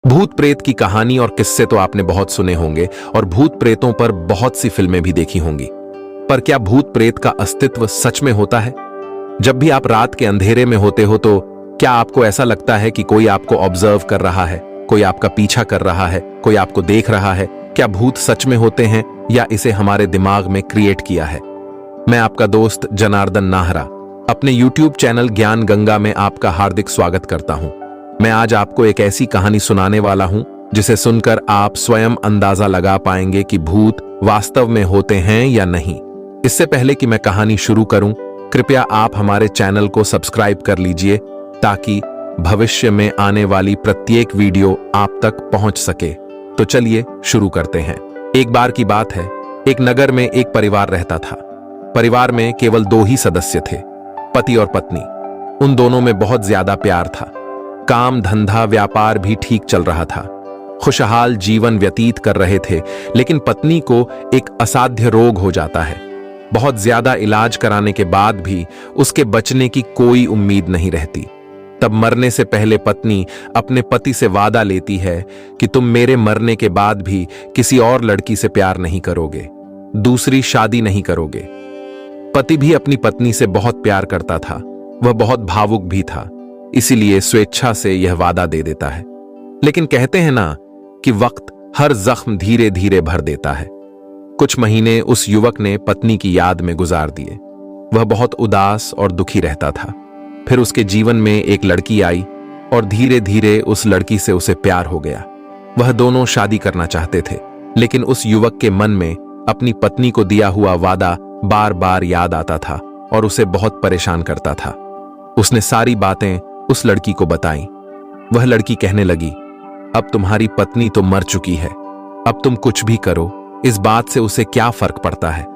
भूत प्रेत की कहानी और किस्से तो आपने बहुत सुने होंगे और भूत प्रेतों पर बहुत सी फिल्में भी देखी होंगी। पर क्या भूत प्रेत का अस्तित्व सच में होता है? जब भी आप रात के अंधेरे में होते हो तो क्या आपको ऐसा लगता है कि कोई आपको ऑब्जर्व कर रहा है, कोई आपका पीछा कर रहा है, कोई आपको देख रहा है? क्या भूत सच में होते हैं या इसे हमारे दिमाग में क्रिएट किया है? मैं आपका दोस्त जनार्दन नाहरा अपने YouTube चैनल ज्ञान गंगा में आपका हार्दिक स्वागत करता हूं। मैं आज आपको एक ऐसी कहानी सुनाने वाला हूं जिसे सुनकर आप स्वयं अंदाजा लगा पाएंगे कि भूत वास्तव में होते हैं या नहीं। इससे पहले कि मैं कहानी शुरू करूं, कृपया आप हमारे चैनल को सब्सक्राइब कर लीजिए ताकि भविष्य में आने वाली प्रत्येक वीडियो आप तक पहुंच सके। तो चलिए शुरू करते हैं। एक बार की बात है, एक नगर में एक परिवार रहता था। परिवार में केवल 2 ही सदस्य थे, पति और पत्नी। उन दोनों में बहुत ज्यादा प्यार था। काम धंधा व्यापार भी ठीक चल रहा था। खुशहाल जीवन व्यतीत कर रहे थे, लेकिन पत्नी को एक असाध्य रोग हो जाता है। बहुत ज्यादा इलाज कराने के बाद भी उसके बचने की कोई उम्मीद नहीं रहती। तब मरने से पहले पत्नी अपने पति से वादा लेती है कि तुम मेरे मरने के बाद भी किसी और लड़की से प्यार नहीं करोगे, दूसरी शादी नहीं करोगे। पति भी अपनी पत्नी से बहुत प्यार करता था, वह बहुत भावुक भी था, इसीलिए स्वेच्छा से यह वादा दे देता है। लेकिन कहते हैं ना कि वक्त हर जख्म धीरे धीरे भर देता है। कुछ महीने उस युवक ने पत्नी की याद में गुजार दिए। वह बहुत उदास और दुखी रहता था। फिर उसके जीवन में एक लड़की आई और धीरे धीरे उस लड़की से उसे प्यार हो गया। वह दोनों शादी करना चाहते थे, लेकिन उस युवक के मन में अपनी पत्नी को दिया हुआ वादा बार बार याद आता था और उसे बहुत परेशान करता था। उसने सारी बातें उस लड़की को बताई। वह लड़की कहने लगी, अब तुम्हारी पत्नी तो मर चुकी है, अब तुम कुछ भी करो, इस बात से उसे क्या फर्क पड़ता है?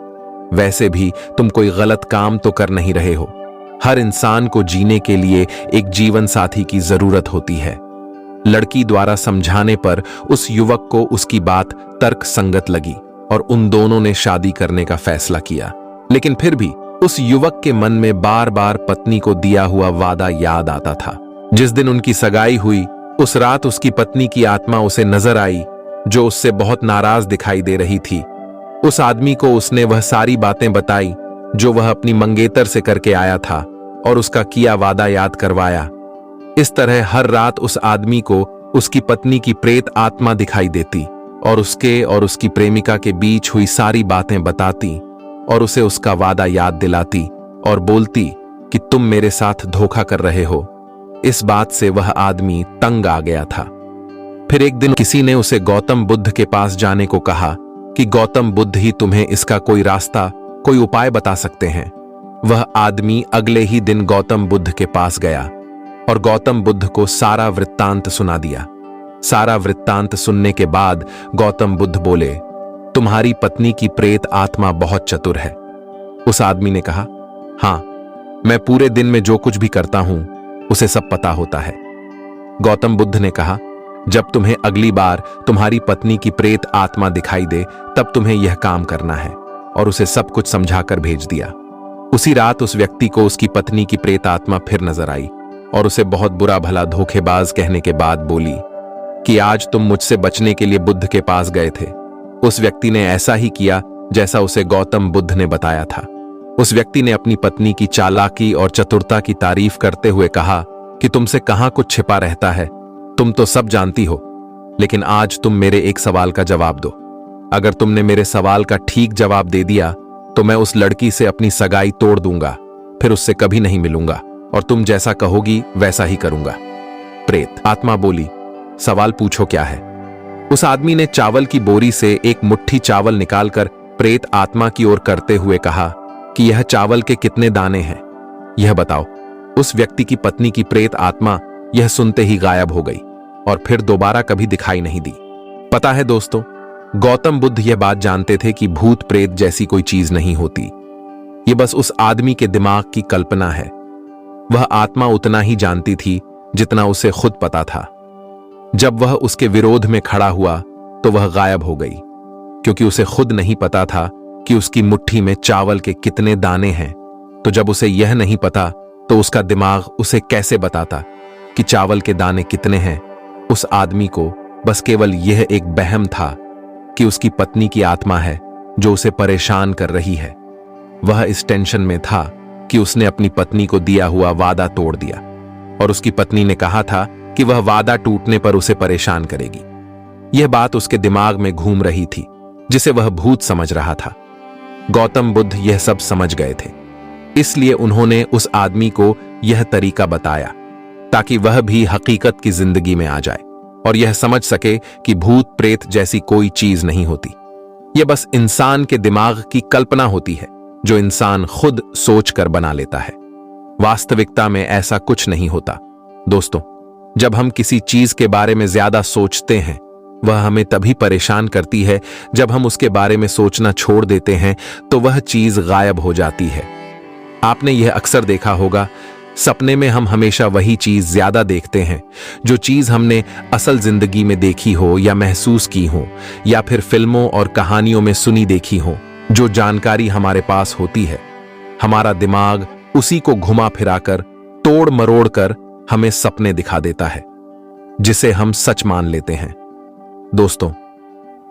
वैसे भी तुम कोई गलत काम तो कर नहीं रहे हो। हर इंसान को जीने के लिए एक जीवन साथी की जरूरत होती है। लड़की द्वारा समझाने पर उस युवक को उसकी बात तर्क संगत लगी और उन दोनों ने शादी करने का फैसला किया। लेकिन फिर भी उस युवक के मन में बार बार पत्नी को दिया हुआ वादा याद आता था। जिस दिन उनकी सगाई हुई, उस रात उसकी पत्नी की आत्मा उसे नजर आई, जो उससे बहुत नाराज दिखाई दे रही थी। उस आदमी को उसने वह सारी बातें बताई जो वह अपनी मंगेतर से करके आया था और उसका किया वादा याद करवाया। इस तरह हर रात उस आदमी को उसकी पत्नी की प्रेत आत्मा दिखाई देती और उसके और उसकी प्रेमिका के बीच हुई सारी बातें बताती और उसे उसका वादा याद दिलाती और बोलती कि तुम मेरे साथ धोखा कर रहे हो। इस बात से वह आदमी तंग आ गया था। फिर एक दिन किसी ने उसे गौतम बुद्ध के पास जाने को कहा कि गौतम बुद्ध ही तुम्हें इसका कोई रास्ता, कोई उपाय बता सकते हैं। वह आदमी अगले ही दिन गौतम बुद्ध के पास गया और गौतम बुद्ध को सारा वृत्तांत सुना दिया। सारा वृत्तांत सुनने के बाद गौतम बुद्ध बोले, तुम्हारी पत्नी की प्रेत आत्मा बहुत चतुर है। उस आदमी ने कहा, हां, मैं पूरे दिन में जो कुछ भी करता हूं उसे सब पता होता है। गौतम बुद्ध ने कहा, जब तुम्हें अगली बार तुम्हारी पत्नी की प्रेत आत्मा दिखाई दे तब तुम्हें यह काम करना है, और उसे सब कुछ समझाकर भेज दिया। उसी रात उस व्यक्ति को उसकी पत्नी की प्रेत आत्मा फिर नजर आई और उसे बहुत बुरा भला धोखेबाज कहने के बाद बोली कि आज तुम मुझसे बचने के लिए बुद्ध के पास गए थे। उस व्यक्ति ने ऐसा ही किया जैसा उसे गौतम बुद्ध ने बताया था। उस व्यक्ति ने अपनी पत्नी की चालाकी और चतुरता की तारीफ करते हुए कहा कि तुमसे कहां कुछ छिपा रहता है, तुम तो सब जानती हो। लेकिन आज तुम मेरे एक सवाल का जवाब दो। अगर तुमने मेरे सवाल का ठीक जवाब दे दिया तो मैं उस लड़की से अपनी सगाई तोड़ दूंगा, फिर उससे कभी नहीं मिलूंगा और तुम जैसा कहोगी वैसा ही करूंगा। प्रेत आत्मा बोली, सवाल पूछो क्या है? उस आदमी ने चावल की बोरी से एक मुट्ठी चावल निकालकर प्रेत आत्मा की ओर करते हुए कहा कि यह चावल के कितने दाने हैं, यह बताओ। उस व्यक्ति की पत्नी की प्रेत आत्मा यह सुनते ही गायब हो गई और फिर दोबारा कभी दिखाई नहीं दी। पता है दोस्तों, गौतम बुद्ध यह बात जानते थे कि भूत प्रेत जैसी कोई चीज नहीं होती। यह बस उस आदमी के दिमाग की कल्पना है। वह आत्मा उतना ही जानती थी जितना उसे खुद पता था। जब वह उसके विरोध में खड़ा हुआ तो वह गायब हो गई, क्योंकि उसे खुद नहीं पता था कि उसकी मुट्ठी में चावल के कितने दाने हैं। तो जब उसे यह नहीं पता तो उसका दिमाग उसे कैसे बताता कि चावल के दाने कितने हैं? उस आदमी को बस केवल यह एक वहम था कि उसकी पत्नी की आत्मा है जो उसे परेशान कर रही है। वह इस टेंशन में था कि उसने अपनी पत्नी को दिया हुआ वादा तोड़ दिया और उसकी पत्नी ने कहा था कि वह वादा टूटने पर उसे परेशान करेगी। यह बात उसके दिमाग में घूम रही थी, जिसे वह भूत समझ रहा था। गौतम बुद्ध यह सब समझ गए थे, इसलिए उन्होंने उस आदमी को यह तरीका बताया ताकि वह भी हकीकत की जिंदगी में आ जाए और यह समझ सके कि भूत प्रेत जैसी कोई चीज नहीं होती। यह बस इंसान के दिमाग की कल्पना होती है जो इंसान खुद सोचकर बना लेता है। वास्तविकता में ऐसा कुछ नहीं होता। दोस्तों, जब हम किसी चीज के बारे में ज्यादा सोचते हैं, वह हमें तभी परेशान करती है जब हम उसके बारे में सोचना छोड़ देते हैं तो वह चीज गायब हो जाती है। आपने यह अक्सर देखा होगा, सपने में हम हमेशा वही चीज ज्यादा देखते हैं जो चीज हमने असल जिंदगी में देखी हो या महसूस की हो या फिर फिल्मों और कहानियों में सुनी देखी हो। जो जानकारी हमारे पास होती है, हमारा दिमाग उसी को घुमा फिराकर तोड़ मरोड़ कर हमें सपने दिखा देता है जिसे हम सच मान लेते हैं। दोस्तों,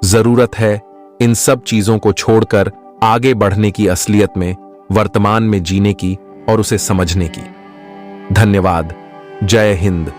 जरूरत है इन सब चीजों को छोड़कर आगे बढ़ने की, असलियत में वर्तमान में जीने की और उसे समझने की। धन्यवाद। जय हिंद।